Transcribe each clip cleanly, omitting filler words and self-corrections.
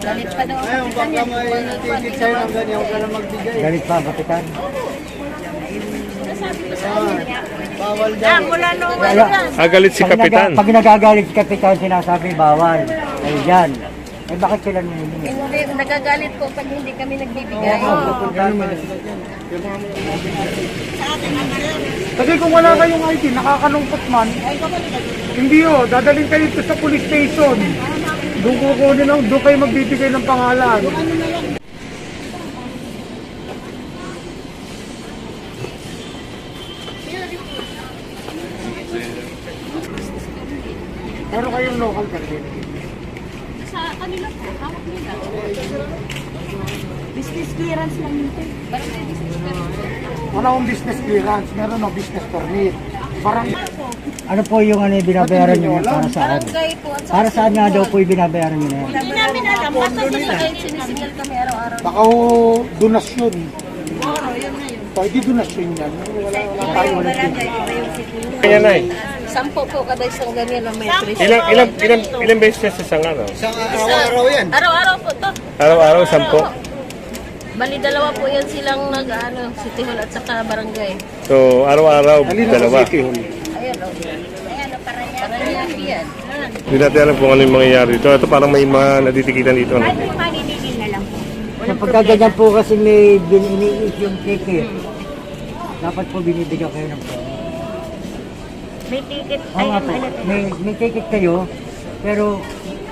Galit pa daw ang Ngayon, kapitan baka yan. may ticket sa'yo ng ganyan, huwag ka na magbigay. Galit pa, kapitan. Sabi ko sa kanya. Bawal daw. Mula nung Kaya, Galit si Kapitan. Pag nagagalit si kapitan, sinasabi bawal. Ay yan. Eh bakit sila nilili? Hindi, nagagalit po pag hindi kami nagbibigay. Kasi kung wala kayong ID, nakakalungkot man. Hindi dadalhin kayo ito sa police station. Doon kukunin lang, doon kayo magbibigay ng pangalan. Pero kayong local kasi. Sa kanila po, hawak nila. Business clearance lang yun. Parang may business ka rin. Wala akong business clearance, meron no business permit. Parang Ano po yung ano yung binabayaran nyo para saan? Barangay po. At Para saan nga daw po yung binabayaran nyo na yan? hindi namin alam. Basta sinisingal kami araw-araw. baka donasyon. Pwede donasyon yan. Wala tayo wala. Kaya na eh. 10 po kada isang ganyan na metris. Ilang beses sa isang araw? Isang araw-araw yan. Araw-araw po to. Araw-araw, 10. Bali, dalawa po yan silang City Hall at saka barangay. So, araw-araw, dalawa. Ayan o. Ayan o, Paranaque yan. Hindi natin alam kung ano yung mangyayari dito. Ito parang may mga natitikitan dito. No? Kahit maninigil na lang po. Sa pagkaganyan po kasi may iniis yung ticket. Dapat po binibigyan kayo ng pera. May ticket. Oo nga po, may ticket kayo, pero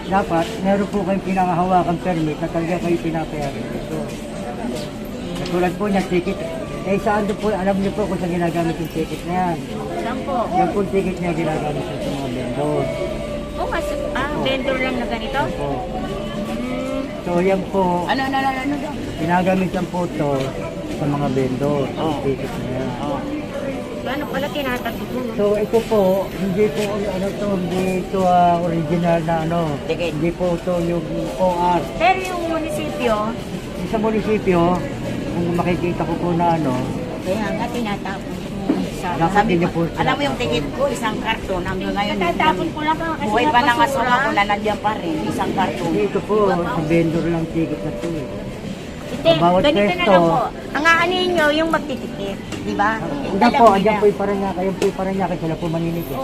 dapat meron po kayong pinangahawakan permit na talaga kayo pinapayaran dito. Katulad po niya, ticket. Eh saan doon po, alam niyo po kung saan ginagamit yung ticket na yan. Saan po? Yung po ticket niya ginagamit sa mga vendor. Oo nga, vendor lang na ganito? Po. So yan po, Ano daw? ginagamit yan po ito sa mga vendor, yung ticket na yan. Ano pala tinatagot mo? So ito po, hindi po hindi ito original na hindi po ito yung OR. Pero yung munisipyo, Sa munisipyo, kung makikita ko po na kaya nga tinatapon mo. dapat Sabi hindi ko, po Alam mo yung ticket ko, isang karton. Hanggang ngayon, tinatapon ko lang kasi buhay pa ng napasura. asawa ko na nandiyan pa rin. Isang karton. Dito po, sa vendor lang ticket na ito eh. Hindi, Bawat ganito na pwesto. lang po. Ang aanin nyo yung magtitikip, di ba? Hindi po, andyan po yung Paranaque, yung po yung Paranaque, sila po maninigit.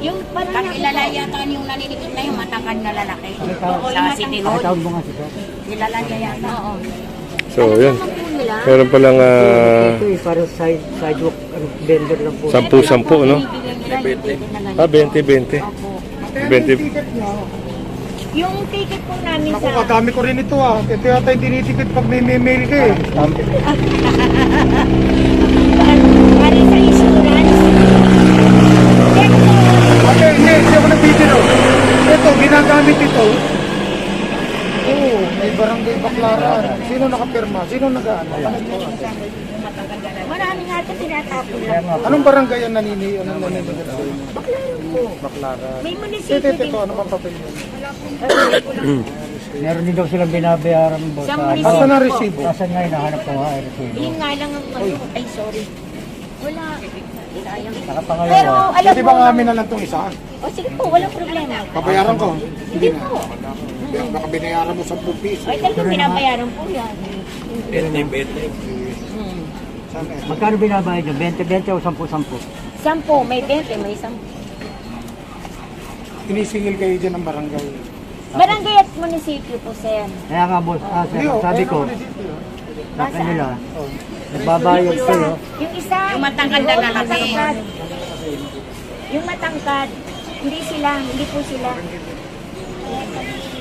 Yung parang Kakilala yata yung naninikit na yung matangkad na lalaki. Oo, Sa City Hall. Tawag mo nga si Sir. Kilala niya yata. Oo. So, yun. Meron palang Ito eh, parang sidewalk vendor lang po. 10-10, no? 20-20. 20. yung ticket po namin Naku, sa... kadami ko rin ito Ito yata yung tinitikit pag may mail ka eh. Para sa insurance. Hindi ako nagbibiro. Ito, ginagamit ito. Oo, may barangay Baclaran. Sino nakapirma? Sino nag-ano? Marami nga ito tinatapon lang. Anong barangay ang Anong naninigit sa'yo? Baclaran po. Baclaran. May Ito, munisipyo din ano bang papel yun? Meron din daw silang binabayaran mo Sa sa munisipyo. Asan ang resibo? Asan nga hinahanap ko nga yung resibo? Yun nga lang ang ay sorry. Wala. Saka Pero pangalawa, alam Pwede mo, bang amin na lang itong isa? o sige po, walang problema. Pabayaran ko. Hindi po. Baka binayaran mo 10 piso. Ay, talagang binabayaran po yan. magkano binabayad nyo? 20-20 o 10-10? 10, may 20, may 10. Inisingil kayo dyan ng barangay. Barangay at munisipyo po, sir. Kaya nga boss, sir, sabi ko, sa kanila, Oh. nagbabayad kayo. Yung isa, Yung matangkad na lalaki. matangkad. Yung matangkad, hindi po sila.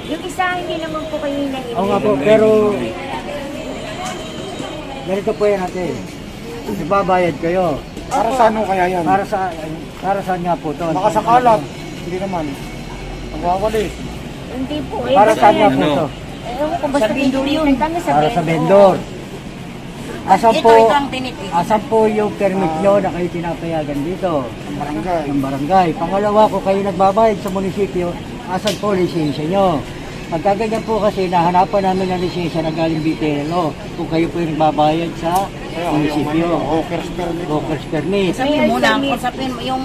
Yung isa, hindi naman po kayo hinahin. Oo nga po, pero ganito po yan natin. Nagbabayad kayo. Para sa ano kaya yan? Para saan nga po to? Baka sa kalat. Hindi naman. Magwawali. Hindi po. Para saan nga po to? Ewan ko, basta vendor yun. Para sa vendor. Asan Ito, po, ito ang tinitik. asan po yung permit nyo na kayo pinapayagan dito? Ang barangay. Ng barangay. Pangalawa, kung kayo nagbabayad sa munisipyo, asan po lisensya nyo? Pagkaganyan po kasi, nahanapan namin ng lisensya na galing BTLO kung kayo po yung nagbabayad sa munisipyo. Hawkers permit. Hawkers permit. Sabihin mo lang, kung sabihin mo yung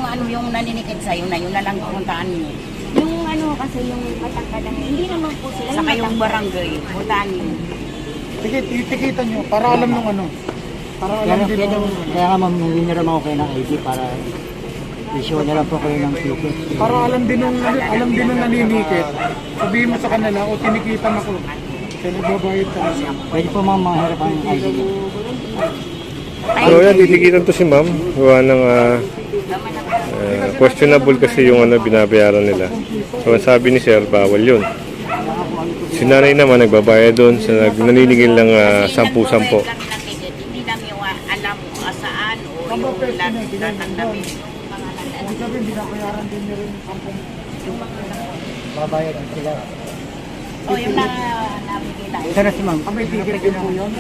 naninikit sa'yo na yun na lang pumuntaan mo. Yung ano, kasi yung matangkad ang hindi naman po sila. Sa kayong matangkad. barangay, mutanin. Tikitan nyo, para alam nung ano. Para alam din nung... Kaya nga ma'am, hindi na naman ako kayo ng ID para issue na lang po kayo ng ticket. Para alam din nung naninikit. Sabihin mo sa kanila, o tinikitan ako. Kaya nagbabayad ka na siya. Pwede po ma'am maharap ang ID niyo. So yan, titikitan to si ma'am. Gawa ng questionable kasi yung binabayaran nila. So ang sabi ni sir, bawal yun. Si nanay naman nagbabayad doon, naniningil lang 10-10. Kami ng ticket, hindi namin alam kung saan o yung tatanggapin. Kung sabihin, binabayaran din nyo rin ang Babayad sila. O yung nakikita. Ito na si ma'am. may ticket din po yun.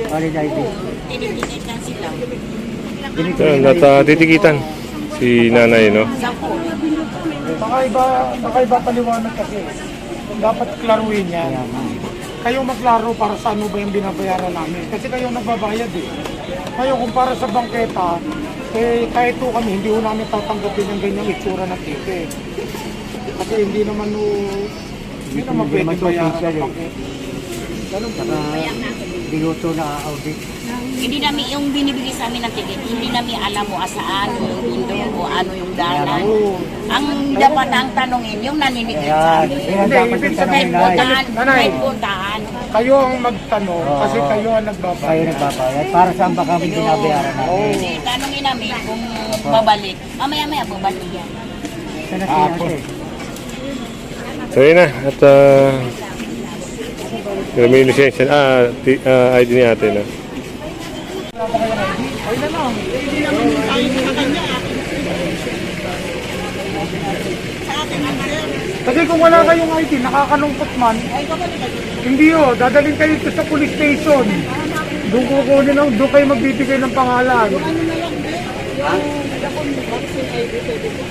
Valid ID. Tinitiket lang sila. So, titikitan si nanay, no? Sa pool. Nakaiba paliwanag kasi. Dapat klaruhin yan. Kayo maglaro para sa ano ba yung binabayaran namin. Kasi kayo nagbabayad eh. Kayo kung para sa bangketa, kahit po kami, hindi po namin tatanggapin yung ganyang itsura ng ticket. Kasi hindi naman pwede bayaran ng bangketa. Ganun pa. Binuto na audit. Hindi namin yung binibigay sa amin ng ticket, hindi namin alam mo saan yung bundok o ano yung dalan. Ang dapat ang tanongin, yung naninikit sa Ayan. amin. Yan ang dapat ibig yung sabihin, tanongin na. Kahit puntahan. Kayo ang magtanong kasi kayo ang nagbabayad. Kayo nagbabayad. Para saan ba kami binabayaran namin? Hindi, tanongin namin kung babalik. Mamaya-maya babalik yan. Ito na si ate. So yun na, at may lisensya, ID ni ate na. Kasi kung wala kayong ID, nakakalungkot man. Hindi dadalhin kayo ito sa police station. Doon kukunin doon kayo magbibigay ng pangalan.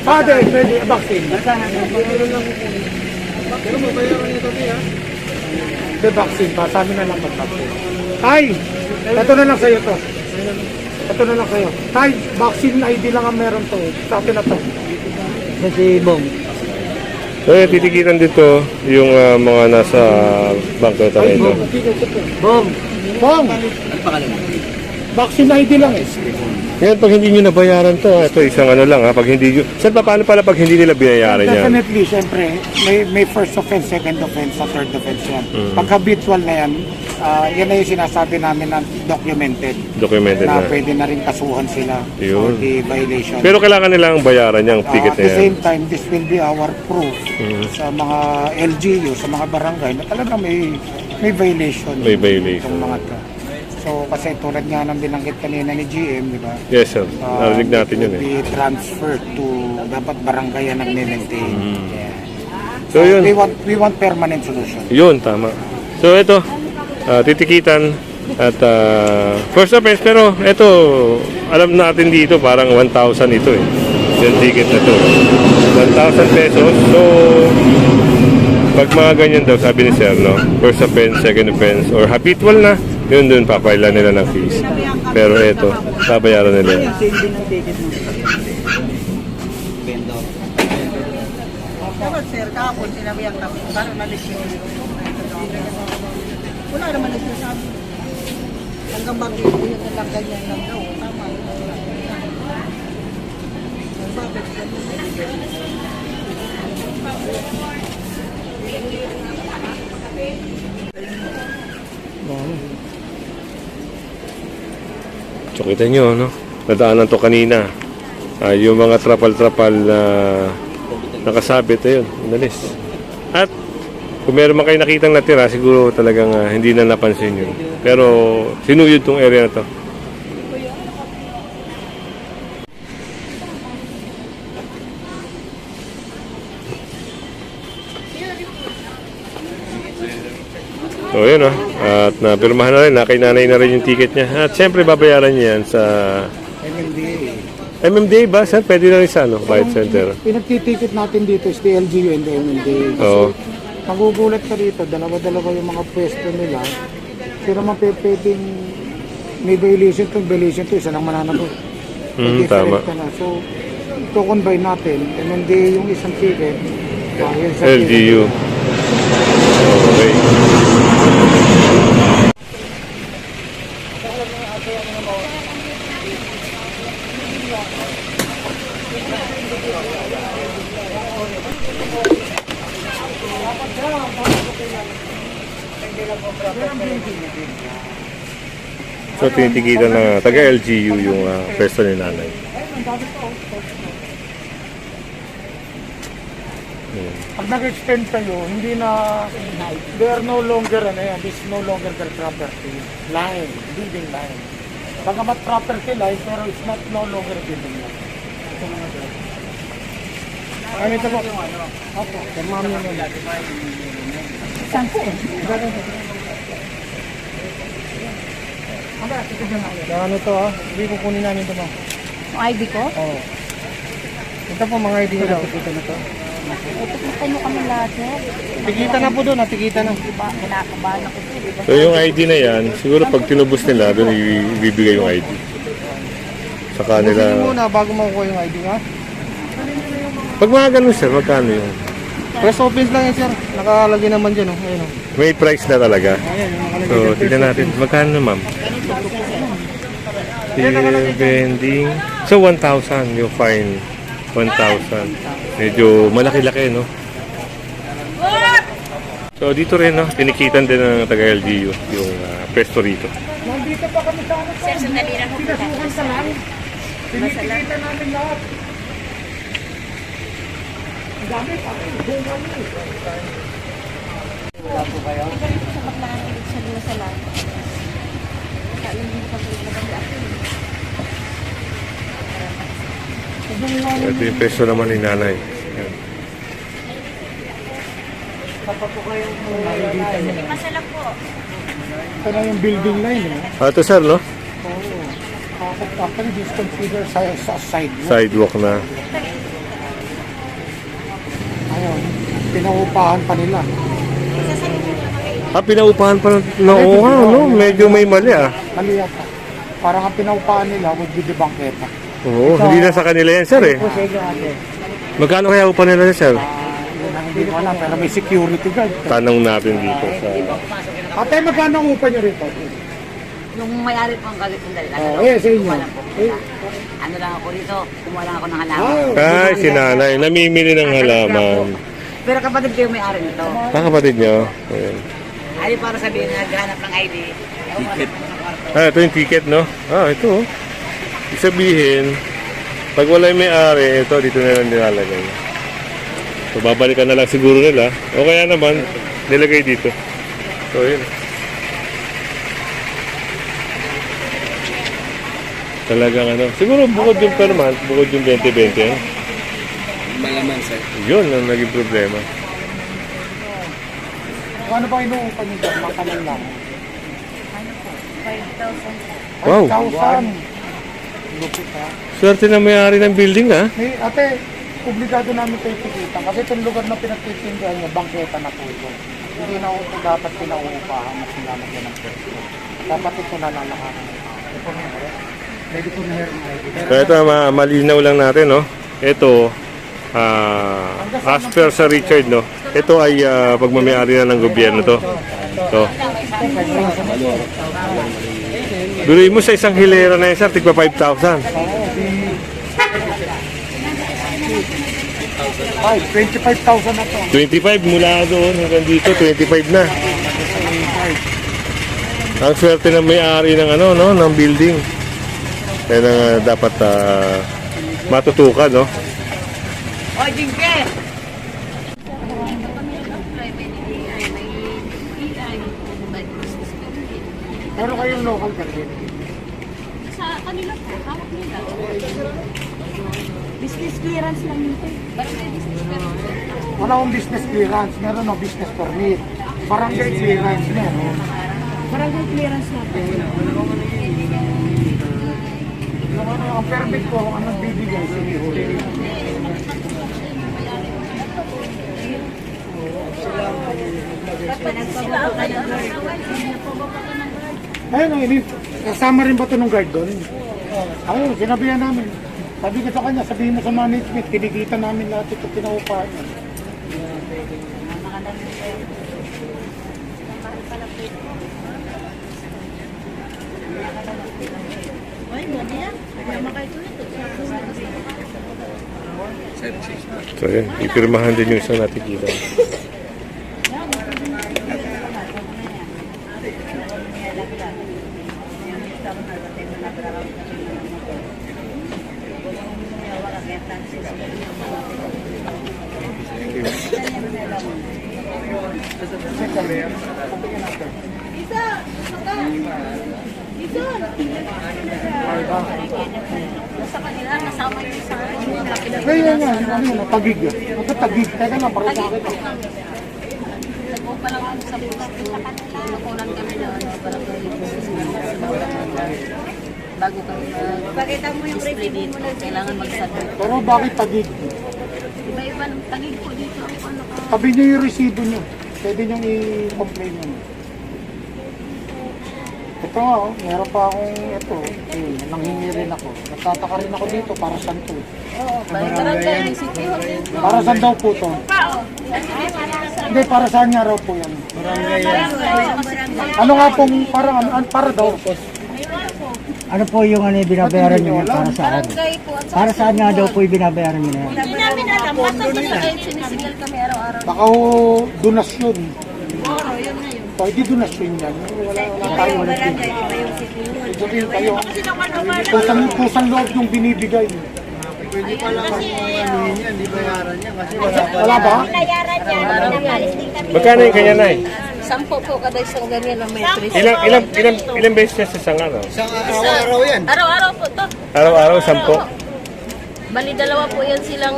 Pwede, vaccine. The vaccine pa, sabi na lang mag-vaccine. Tay, ito na lang sa'yo to. Ito na lang sa'yo. Tay, vaccine ID lang ang meron to. Sa atin na to. Ito si Bong. So yun, titikitan dito yung mga nasa bangketa nito. Bong! Bong! Vaccine ID lang eh. Ngayon, pag hindi nyo nabayaran to, ito isang ano lang ha, pag hindi nyo, sir, paano pala pag hindi nila binayaran yan? Definitely, syempre, may first offense, second offense, third offense yan. Pag habitual na yan, yan na yung sinasabi namin na documented. Documented Na na. pwede na rin kasuhan sila for Yun. the violation. Pero kailangan nilang bayaran yung ticket At na the yan. same time, this will be our proof sa mga LGU, sa mga barangay na talagang may violation. May violation. Itong mga to. So, kasi tulad nga ng binanggit kanina ni GM, di ba? Yes, sir. Narinig natin yun Will eh. be transferred to dapat barangay ang nag-maintain. Yeah. So yun, We want permanent solution. yun, tama. So ito, titikitan at first offense, pero ito, alam natin dito, parang 1,000 ito eh. Yung ticket na to. 1,000 pesos. So, pag mga ganyan daw, sabi ni sir, no? First offense, second offense, or habitual na, yun dun, papailan nila ng fees. Pero ito, babayaran nila. Dapat sir, kahapon sinabihan kami, parang nalisip. Wala naman nagsasabi. Hanggang bakit yun na lang ganyan lang daw. Tama. Bakit ganyan? So kita nyo, no? Nadaanan to kanina. Yung mga trapal-trapal na nakasabit, ayun, inalis. At kung meron man kayo nakitang natira, siguro talagang hindi na napansin yun. Pero sinuyod tong area na to. So yun at napirmahan na rin, nakainanay na rin yung ticket niya. At siyempre babayaran niya yan sa MMDA ba? Saan? Pwede na rin sa Bayad Center. Pinagtiticket natin dito is the LGU and the MMDA. Oo. Magugulat ka dito, dalawa-dalawa yung mga pwesto nila. Pero pwedeng may violation to, isa lang mananagot. Tama. So, ito combine natin, MMDA yung isang ticket, LGU. Okay. So, tinitigitan na taga LGU yung pwesto ni nanay. Pag nag-extend kayo, hindi na, they are no longer, this is no longer their property line, building line. Bagamat property line, pero it's not no longer building line. Ano ito po? Opo, mami mo na. Saan po? Ano to hindi kukunin namin ito mo. Yung ID ko? Oo. Ito po mga ID nila. Ito na to. Ito mo kami lahat, sir. Tigita na po doon, tigita na. Diba, kinakabahan ako po. Diba? So, yung ID na yan, siguro pag tinubos nila, doon ibibigay yung ID. Sa kanila. Kukunin muna bago makukuha yung ID ha. Pag mga ganun, sir, magkano yung? Press opens lang yan sir. Nakalagay naman dyan. Ayun, May price na talaga. Ayan, nakalagay So, dyan. tignan natin. Magkano na, ma'am? Vending. So, 1,000 yung fine. 1,000. Medyo malaki-laki, no? So, dito rin, no? Tinikitan din ng taga-LGU yung pwesto rito. Nandito pa kami sa ano. Sir, sandali lang po. Pinasukan sa lang. Tinikita namin lahat. Ang dami pa. Wala po kayo? Sa baklaan, ibig sabihin sa lahat. Kaya hindi ko pa Ito yung pwesto naman ni nanay. Yan. Masala po. Ito na yung building line. Ito, sir, no? Actually, this consider sa side. Sidewalk na. Ayun. Pinaupahan pa nila. Pinaupahan pa na oo nga, no? Medyo may mali, Mali yata. Parang ang pinaupahan nila would be the bangketa. Oo, hindi na sa kanila yan, sir, eh. Po sa inyo ate. Magkano kaya upa nila, sir? Yun ang hindi ko alam, pero may security guard. Tanong natin dito sa... Ate, magkano ang upa nyo rito? Yung may-ari po ang galit ng dali. Sa inyo. Ano lang ako rito, kumuha lang ako ng halaman. Ay, si nanay, namimili ng halaman. Pero kapatid ko yung may-ari nito. Kapatid nyo. Ayan. Ay, para sabihin na naghahanap ng ID. Ticket. Ito yung ticket, no? Ito, oh. Ibig sabihin, pag wala yung may-ari, ito, dito na lang nilalagay. So, babalikan na lang siguro nila. O kaya naman, nilagay dito. So, yun. Talagang ano. Siguro bukod yung per month, bukod yung 20-20. Malaman sir. Yun ang naging problema. Ano ba inuupa nyo dyan? Makalan lang. 5,000. Wow. 5,000. Swerte na may-ari ng building, ha? Hey, ate, obligado namin kayo tikitan. Kasi itong lugar na pinagtitindihan nyo, bangketa na po ito. Hindi na ito dapat pinauupahan na sinamag yan ng pwesto. Dapat ito nalalahanan. Ito na yun. Ready po na hearing ID. So ito, malinaw lang natin, no? Ito, as per sa Richard, no? Ito ay pagmamayari na ng gobyerno to. So, duloy mo sa isang hilera na yun, sir, tigpa 5,000. Ay, 25,000 na to. 25 mula doon hanggang dito, 25 na. Ang swerte ng may-ari ng ano, no, ng building. Kaya na dapat matutukan, no? O, Jinke! Pero kayong local kasi. Sa kanila po, hawak nila. Business clearance lang nito. Barangay business clearance. Wala akong business clearance. Meron no business permit. Barangay clearance meron. Barangay clearance natin. Ang permit ko, ang nagbibigay, sige, huli. Ayun, kasama rin ba ito ng guard doon? Ayun, sinabihan namin. Sabi ko sa kanya, sabihin mo sa management, kinikita namin lahat ito pinaupahan. So yun, ipirmahan din yung isang natikita. Sa kanila, kasama yung sa Kaya nga, tagig yan. Magkatagig. Teka lang, para sa akin. Nagpo pa lang sa bukas ko. Nakunan kami na barangay. Bago kami Pakita mo yung display dito, kailangan magsagot. Pero bakit tagig? Iba-iba ng tagig po dito. Ano ka? Sabi niyo yung resibo niyo. Pwede niyong i-complain yun. Ito nga, oh, meron pa akong ito. Nanghingi rin ako. Nagtataka rin ako dito para saan to. Barangay ng City Hall dito. Para saan daw po to? Hindi, para saan nga raw po yan? Ano nga pong, para daw? Ano po yung ano, yung binabayaran nyo para saan? Barangay po at Para saan nga daw po yung binabayaran nyo na yan? hindi namin alam. Basta sinisigal kami araw-araw. Baka ho, donasyon. Pwede donasyon yan. Wala tayo. Sabihin kayo. Kusang loob yung binibigay. Pwede pa lang kasi hindi bayaran niya kasi Wala ba? Nayaran niya. Pinapalis din kami. Magkano yung kanya na 10 po kada isang ganyan na may preso. Ilang beses niya sa isang araw? isang araw-araw yan. Araw-araw po to. Araw-araw, 10. Bali, dalawa po yan silang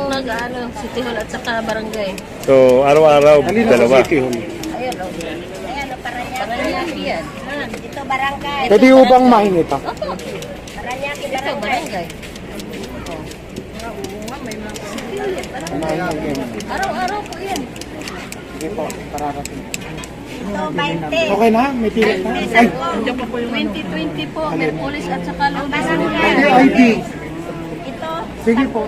City Hall at saka barangay. So, araw-araw, dalawa. Ayun, o. Ayan, o, Paranaque yan. Dito barangay. Pwede ho bang mahingi ito? Paranaque Ito, barangay. barangay. Araw-araw po yan. Sige po, pararating. Ito, 20. Okay na? May tilit na? Ay, 2020 po, Merkulis at saka Lunes. pwede ID. Ito, Sige po.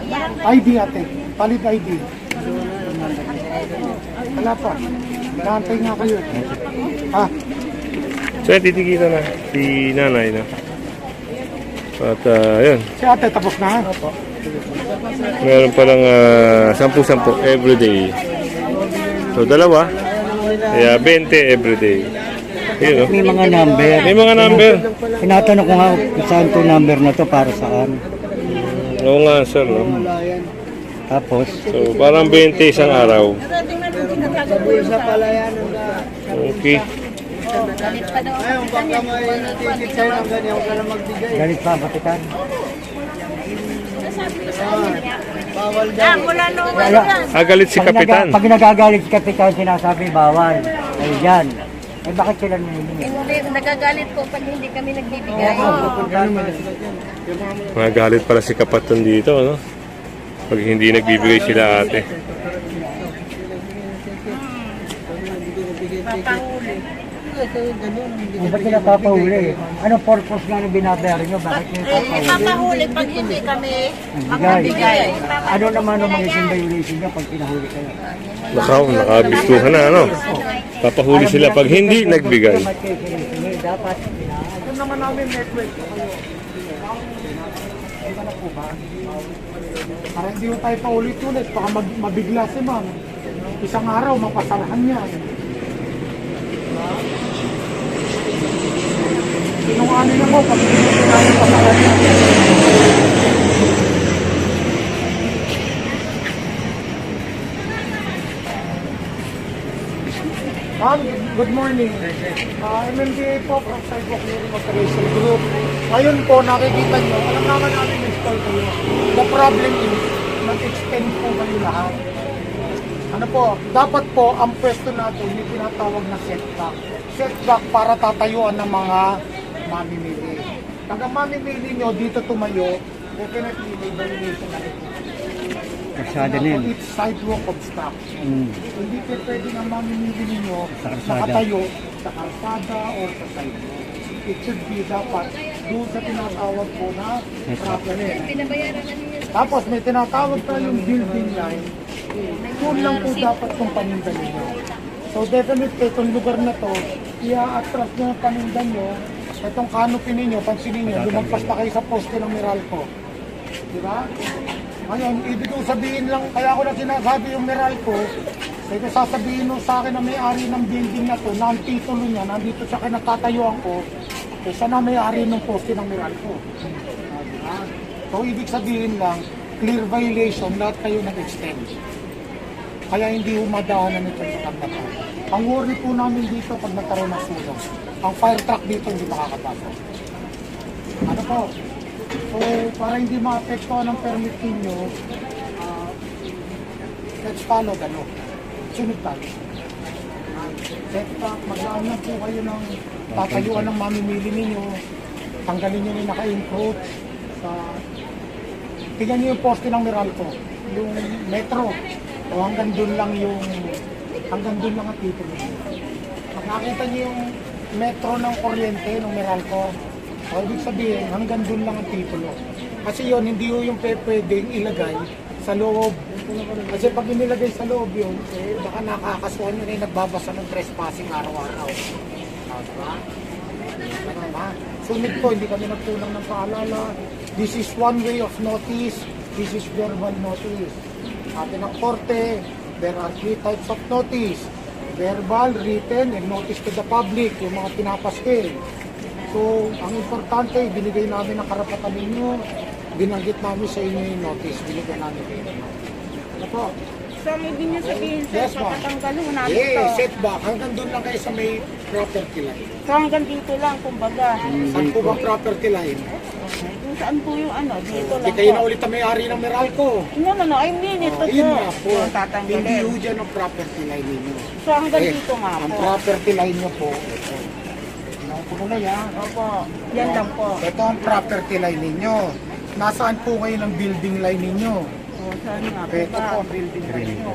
ID ate. Palit ID. Wala pa. Naantay nga kayo. Ha? So, titikita na si nanay na. At, yun. Si ate tapos na? Meron palang 10-10 everyday. So, dalawa. Kaya 20 everyday. Yun, no? May mga number. May mga number. Tinatanong ko nga kung saan to number na to para saan. Oo nga, sir, no? Tapos, So, parang 20 isang araw. Isa pala yan. Okay. Ngayon, baka may ticket sa'yo ng ganyan, huwag ka na magbigay. galit pa, batikan. Bawal daw. Galit si Kapitan. Pag nagagalit si Kapitan, sinasabi bawal. Ay, yan. Eh, bakit sila nangyayari? Hindi, nagagalit po pag hindi kami nagbibigay. Magalit pala si Kapitan dito, no? Pag hindi nagbibigay sila ate. Ba't sila papahuli? Anong purpose nga na binabayaran nyo? Bakit nyo papahuli? Papahuli pag hindi kami Bigay. Ano naman ang magiging violation nyo pag pinahuli kayo? Nakabistuhan na, ano? Papahuli sila pag hindi nagbigay. Dapat Ito naman namin network. Para hindi ko tayo paulit-ulit. Baka mabigla si ma'am. Isang araw, mapasarahan niya. Sinungaling ako pag hindi ko tayo pasarahan niya. Ma'am, good morning. MMDA po from Sidewalk Clearing Operation Group. Ngayon po, nakikita nyo, alam naman namin install kayo. The problem is, nag-extend po kayo lahat. Ano po, dapat po, ang pwesto natin, yung tinatawag na setback. Setback para tatayuan ng mga mamimili. Pag ang mamimili nyo dito tumayo, definitely may violation na ito. kasada na yun. It's sidewalk obstruction. Hindi po pwede na mamimili ninyo Sa kalsada. nakatayo sa kalsada or sa sidewalk. It should be dapat doon sa tinatawag po na proper. Tapos may tinatawag pa yung building line. Doon lang po dapat kung paninda ninyo. So definitely, itong lugar na to, i-attract nyo ang panindan nyo. Itong canopy ninyo, pansinin nyo, lumagpas na kayo sa poste ng Meralco. Di ba? Ngayon, ibig kong sabihin lang, kaya ako na sinasabi yung Meralco, kaya sasabihin nung sa akin na may-ari ng building na to, na ang titulo niya, nandito sa kinatatayuan ko, kaysa na may-ari ng poste ng Meralco. Diba? So, ibig sabihin lang, clear violation, lahat kayo nag-extend. Kaya hindi humadaanan ito sa kagdatan. Ang worry po namin dito pag nagkaroon ng sunog, ang fire truck dito hindi makakapasok. Ano po? So, para hindi maapektuhan ang permit ninyo, let's follow the law. Sunod tayo. Setback, maglaan lang po kayo ng tatayuan ng mamimili ninyo. Tanggalin nyo yung naka-encroach sa... Tingnan nyo yung poste ng Meralco, yung metro. O hanggang doon lang ang tipo ninyo. Pag nakita nyo yung metro ng kuryente ng Meralco, o ibig sabihin, hanggang doon lang ang titulo. Kasi yun, hindi yung pwedeng ilagay sa loob. Kasi pag inilagay sa loob yun, baka nakakasuhan yun ay nagbabasa ng trespassing araw-araw. Diba? Sunod po, hindi kami nagtulang ng paalala. This is one way of notice. This is verbal notice. Sabi ng korte, there are 3 types of notice. Verbal, written, and notice to the public, yung mga pinapaskil. So, ang importante, binigay namin ang karapatan ninyo, binanggit namin sa inyo yung notice, binigay namin kayo. Ano po? So, may binyo sabihin sir, Yes, ma'am. papatanggalin namin Eh, to. setback, hanggang doon lang kayo sa may property line. So, hanggang dito lang, kumbaga. Saan po bang property line? Kung saan po yung ano, dito Hindi lang kayo na po. ulit ang may-ari ng Meralco. No, I mean, ito Yun po. nga po, Yung tatanggalin. hindi ho dyan ang property line ninyo. So, hanggang Eh, dito nga ang po. property line nyo po, ito. Ano na yan? Opo, yan lang po. Ito ang property line ninyo. Nasaan po kayo ng building line ninyo? O, saan nga po Ito ba? po ang building line ninyo.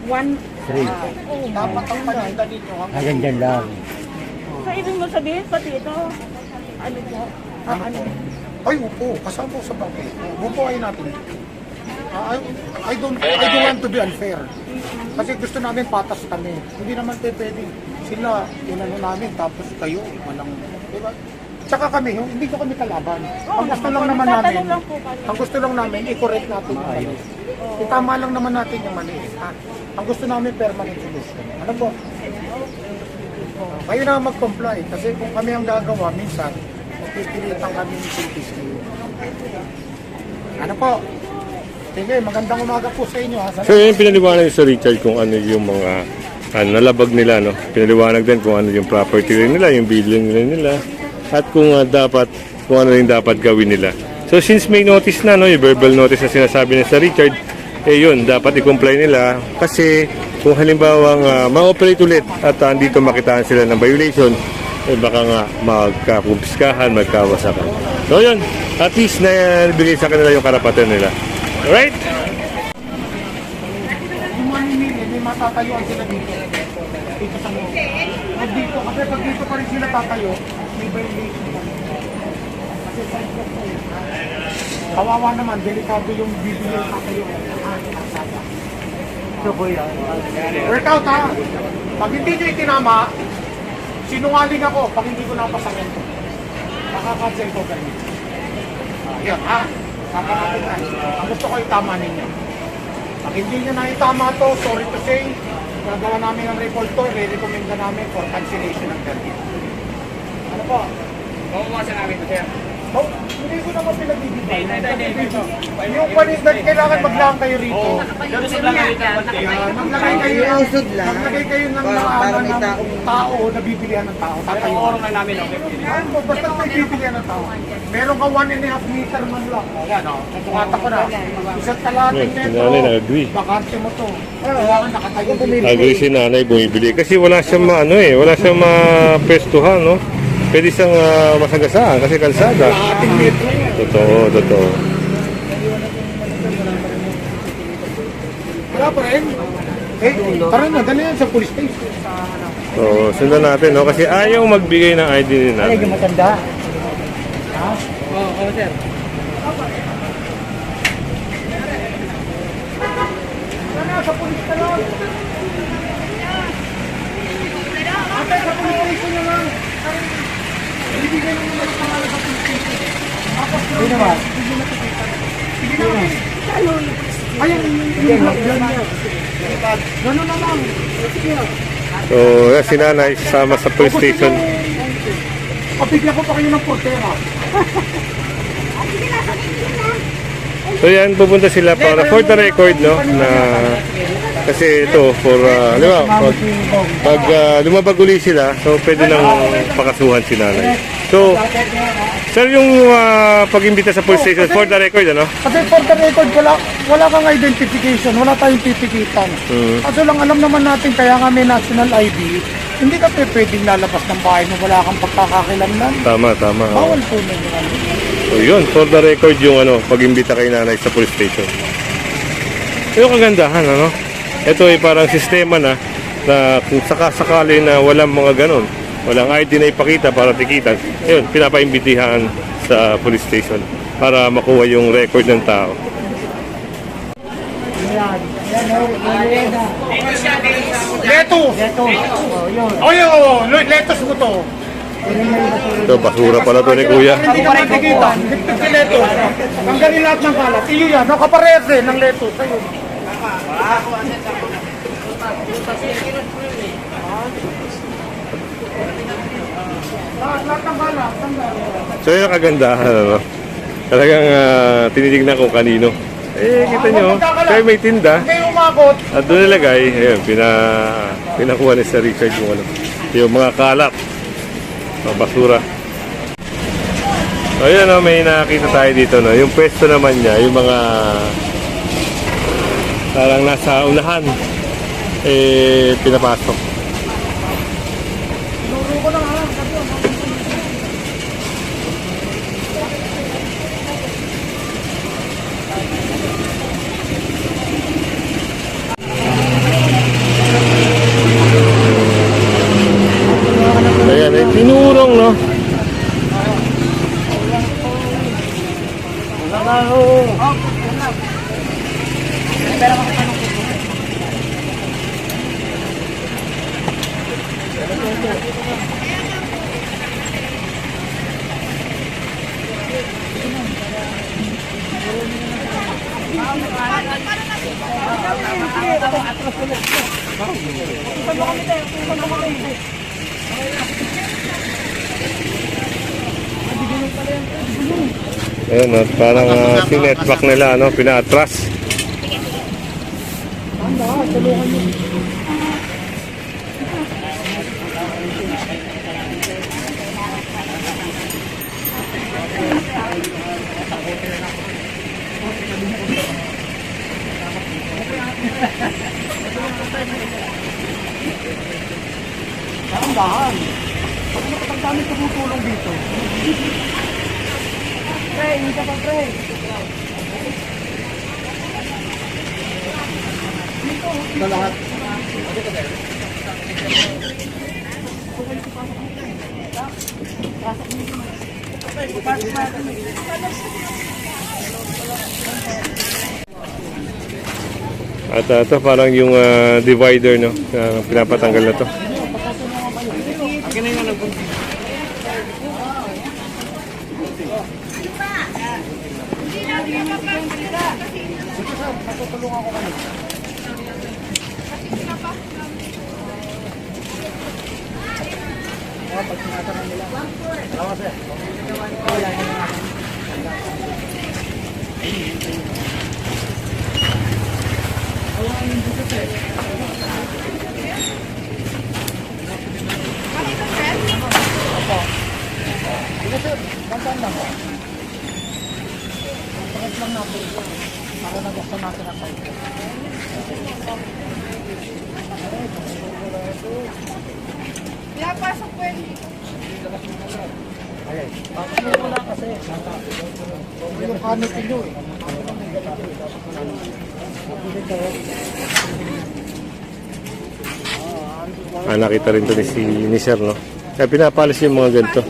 1, Dapat ang paninda ninyo Hanggang dyan lang. So, ibig mo sabihin, pati ito, ano po? Ano? Ay, upo. Kasama po sa bangkit. Bubuhayin natin. I don't want to be unfair. Kasi gusto namin patas kami. Hindi naman pwedeng sila, inano namin, tapos kayo, walang, diba? Tsaka kami, hindi ko kami kalaban. Ang gusto lang naman namin, ang gusto lang namin, i-correct natin yung mali. Itama lang naman natin yung mali. Ha? Ang gusto namin, permanent solution. Ano po? Kayo na mag-comply. Kasi kung kami ang gagawa, minsan, pipilitan kami ng CPC. Ano po? Sige, magandang umaga po sa inyo. Ha? So yun pinaliwanag sa Richard kung ano yung mga nalabag nila, no? Pinaliwanag din kung ano yung property rin nila, yung building rin nila, at kung kung ano yung dapat gawin nila. So since may notice na, no, yung verbal notice na sinasabi niya sa Richard, eh yun, dapat i-comply nila kasi kung halimbawa ma-operate ulit at andito makitaan sila ng violation, eh baka nga magkakumpiskahan, magkawasakan. So yun, at least na bigay sa kanila yung karapatan nila. Alright? Yung mamimili, may matatayuan sila dito. Dito sa loob. At dito, kasi pag dito pa rin sila tatayo, may violation. Kasi sa kawawa naman, delikado yung video yung tatayo. Ito po yan. Work out ha! Pag hindi nyo itinama, sinungaling ako pag hindi ko napasakin ko. Makakancel ko ganyan. Yan ha! Kakakapitan. Ang gusto ko itama ninyo. Pag hindi nyo na itama to, sorry to say, gagawa namin ang report to, re-recommend na namin for cancellation ng permit. Ano po? Makukuha sa namin ito, sir. Oh, hindi ko naman pinagbibigay. Yung panindan, kailangan maglaan kayo rito. Maglagay kayo ng tao na bibilihan ng tao. Tatayo. lang namin, okay? Basta may bibilihan ng tao. Meron ka 1.5 meter man lang. Ayan o, tumata ko na. Isang kalating metro. Nanay nag-agree. Bakante mo to. Kailangan nakatayo dito. Agree si nanay bumibili kasi wala siyang wala siyang mapestuhan, no? Pwede siyang masagasaan kasi kalsada. Kalating metro. Totoo. Wala pa rin. Eh, tara na, dali yan sa police station. So, sundan natin, no? Kasi ayaw magbigay ng ID ni Ay, nanay. yung matanda. Oo, sir. Tara na, sa police ka lang. Ate, sa police nyo lang. Ibigay mo naman ang pangalan sa police. Tapos Hindi naman. sige na kami. Ayun, yung vlog yan niya. Ganun na lang. So, yan, si nanay sasama sa police station. Kapigyan ko pa kayo ng portera. So yan, pupunta sila para for the record, no, na kasi ito for di ba, pag lumabag uli sila, so pwede nang pakasuhan si nanay. So sir, yung pag-imbita sa police station for the record, ano? Kasi for the record, wala kang identification, wala tayong titikitan. Kaso lang alam naman natin, kaya nga may national ID, hindi ka pwedeng lalabas ng bahay mo, wala kang pagkakakilanlan. Tama. Bawal po na yun. So yun, for the record yung ano, pag-imbita kay nanay sa police station. Yung kagandahan, ano? Ito ay parang sistema na kung sakasakali na walang mga ganon, walang ID na ipakita para tikitan, ayun, pinapaimbitihan sa police station para makuha yung record ng tao. Leto! Oh, yun! Letos mo to! Ito, basura pala to ni kuya. Hindi ka matikitan, dipit si leto. Tanggalin lahat ng kalat. Iyo yan, nakaparehas eh, ng leto. Sa'yo. Lahat ng kalat, tanggal. So yun ang kagandahan, ano? Talagang tinitignan kung kanino. Eh, kita nyo, kayo may tinda. Kayo umakot. At doon nilagay, ayun, pinakuha ni Sir Richard yung mga kalat, mga basura. So yun, no, may nakita tayo dito, no? Yung pwesto naman niya, yung mga parang nasa unahan, pinapasok. Ayan, tinurong, no? Ayun, no? Parang sinetback nila, no? Pina-atras. Dahan. Ang dami tumutulong dito. Pre, hindi ka pa, pre. Na lahat. At ito parang yung divider, no? Pinapatanggal na to. Pinapasok po yun dito. Yung canopy nyo eh. Nakita rin to ni Sir, no? Kaya pinapalis yung mga ganito.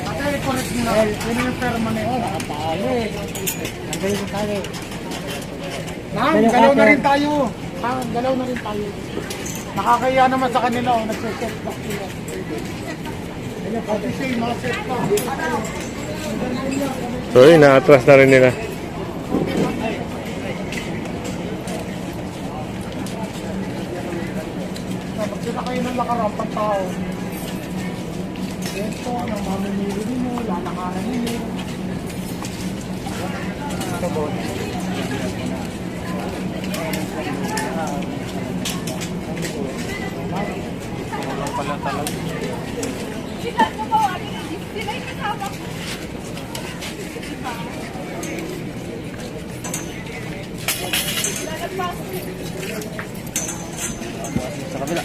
Ate, correct mo na. Yun yung permanent. Tali. Ang galing ng tali. Galaw na rin tayo. Galaw na rin tayo. Nakakaya naman sa kanila, nagsiset back sila. Pati siya, nakaset pa. So yun, na-atras na rin nila. Magsira kayo ng lakarampang tao. Ito, ang mamimili ninyo, lalakaran ninyo. Ito po. Sa kabila.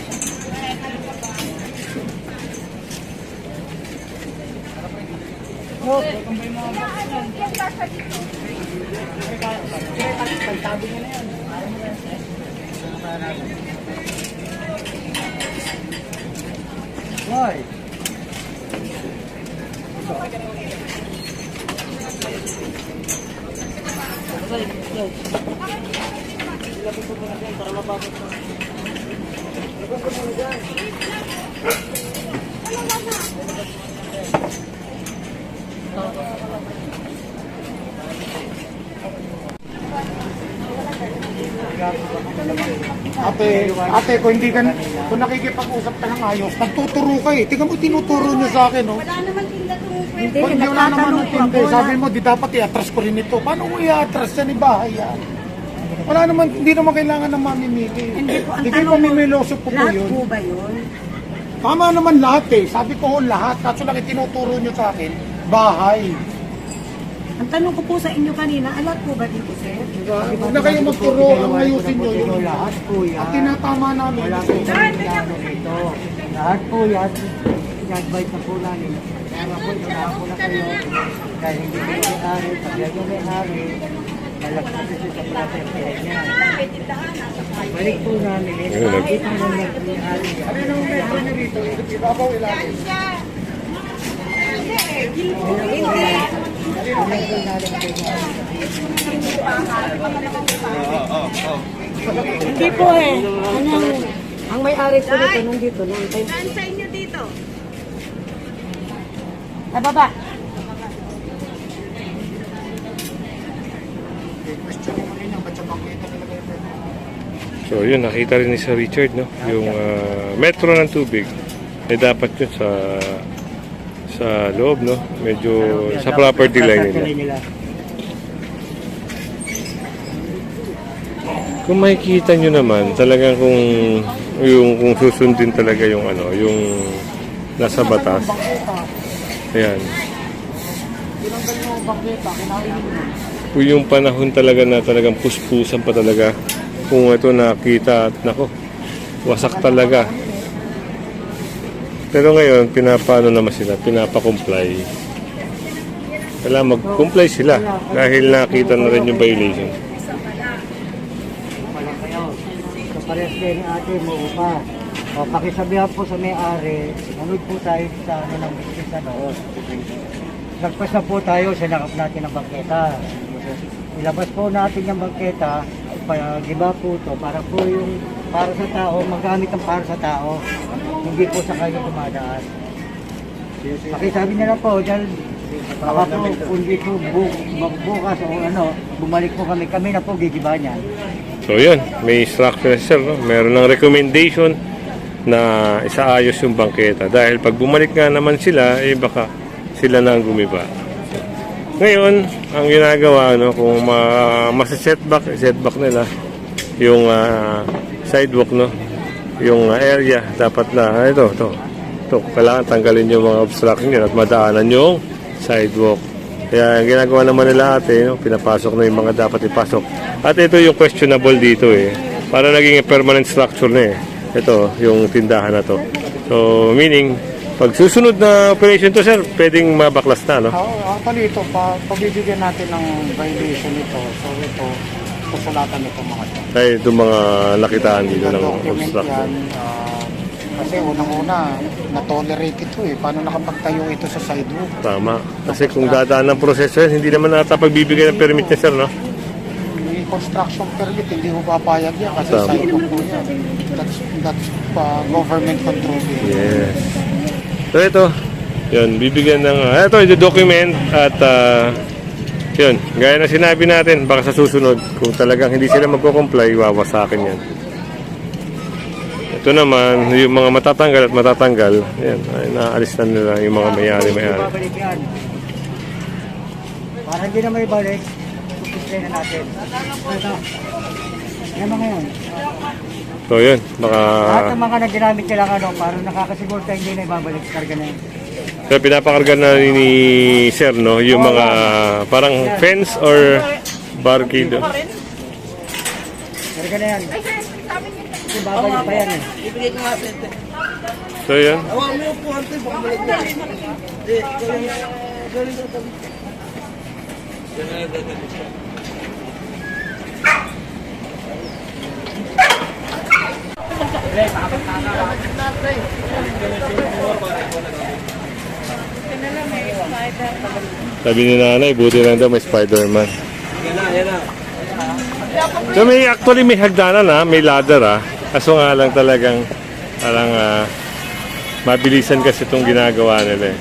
Hoy. Ate, kung nakikipag-usap ka ng ayos, nagtuturo ka eh. Tingnan mo, tinuturo niyo sa akin, no? Hindi, Kung hindi wala naman nagtatanong ng po tindi, ako. sabi mo, di dapat i-atras ko rin ito. Paano ko i-atras yan, ibahay yan? Wala naman, hindi naman kailangan ng mamimili. Hindi po, ang Di kayo tanong mo, mamimiloso po po lahat yun. po ba yun? Tama naman lahat eh. Sabi ko lahat. Kaso lang itinuturo nyo sa akin, bahay. Ang tanong ko po sa inyo kanina, alat po ba dito, sir? Huwag na kayo magturo, ang ayusin nyo yun. Lahat po yan. At tinatama namin. Wala po ano dito. Lahat po yan. I-advise na po namin. Kaya po, tunahan po na kayo. Dahil hindi po may-ari. Pag yan yung may-ari, lalagpasin siya sa property niya. Balik po namin. Nakikita mo na may-ari. Ano naman may-ari na rito? Ibabaw ilalim. Hindi po eh. Ang may-ari po nito, nandito. Saan sa inyo dito? Sa baba. Question ko kanina, ba't sa bangketa talaga yung So yun, nakita rin ni Sir Richard, no? Yung metro ng tubig. Eh dapat yun sa loob, no? Medyo sa property line nila. Kung makikita nyo naman, talagang kung susundin talaga yung yung nasa batas. Ayan. tinanggal nyo ang bangketa, kinain nyo. Kung yung panahon talaga na talagang puspusan pa talaga, kung ito nakita at nako, wasak talaga. Pero ngayon, pinapano naman sila, pinapakomply. Kailangan mag-comply sila dahil nakita na rin yung violation. Walang kayo. So, parehas kayo ni ate mo pa. O, pakisabihan po sa may-ari, nanood po tayo sa ng business na noon. Nagpas na po tayo, sinakap natin ang bangketa. Ilabas po natin yung bangketa, giba po ito, para po yung para sa tao, magamit ang para sa tao, hindi po sa kanya dumadaan. Pakisabi nila po, dahil baka po, kung di po bukas o bumalik po kami na po gigiba niyan. So yun, may instruction sir, no? Meron ng recommendation na isaayos yung bangketa. Dahil pag bumalik nga naman sila, baka sila na ang gumiba. Ngayon, ang ginagawa, kung masa-setback nila yung sidewalk, yung area, dapat na, ito, kailangan tanggalin yung mga obstruction yun at madaanan yung sidewalk. Kaya ang ginagawa naman nila ate, pinapasok na yung mga dapat ipasok. At ito yung questionable dito para naging permanent structure na Ito, yung tindahan na to. So, meaning, pag susunod na operation to sir, pwedeng mabaklas na, no? Actually ito, pabibigyan natin ng violation ito. So ito, pasalatan ito mga ito. Ay, itong mga nakitaan dito ng Document obstruction. yan, Kasi unang-una, na-tolerate ito eh. Paano nakapagtayo ito sa sidewalk? Tama. Kasi kung dadaan ng proseso yan, hindi naman nata pagbibigay ng permit niya, sir, no? May construction permit, hindi ko papayag yan kasi Tama. sidewalk po yan. That's government control eh. Yes. So ito, yun, bibigyan ng, ito, i-document at, yun, gaya na sinabi natin, baka sa susunod, kung talagang hindi sila magko-comply, wawasakin yan. Ito naman, yung mga matatanggal at matatanggal, yan, ay naalis na nila yung mga may-ari. Babalik yan. Para hindi na may balik, tupisay na natin. Ito. Yan mga yan. So yun, baka, Lahat ng mga naginamit nila para nakakasiguro tayo hindi na ibabalik. Karga na yan. so pinapakarga na ni sir, no, yung mga parang fence or barricade. Karga na yan. Kasi babalik pa yan eh. So yun. Sabi ni nanay, buti lang daw may Spider-Man. So actually may hagdanan may ladder Kaso nga lang talagang parang mabilisan kasi itong ginagawa nila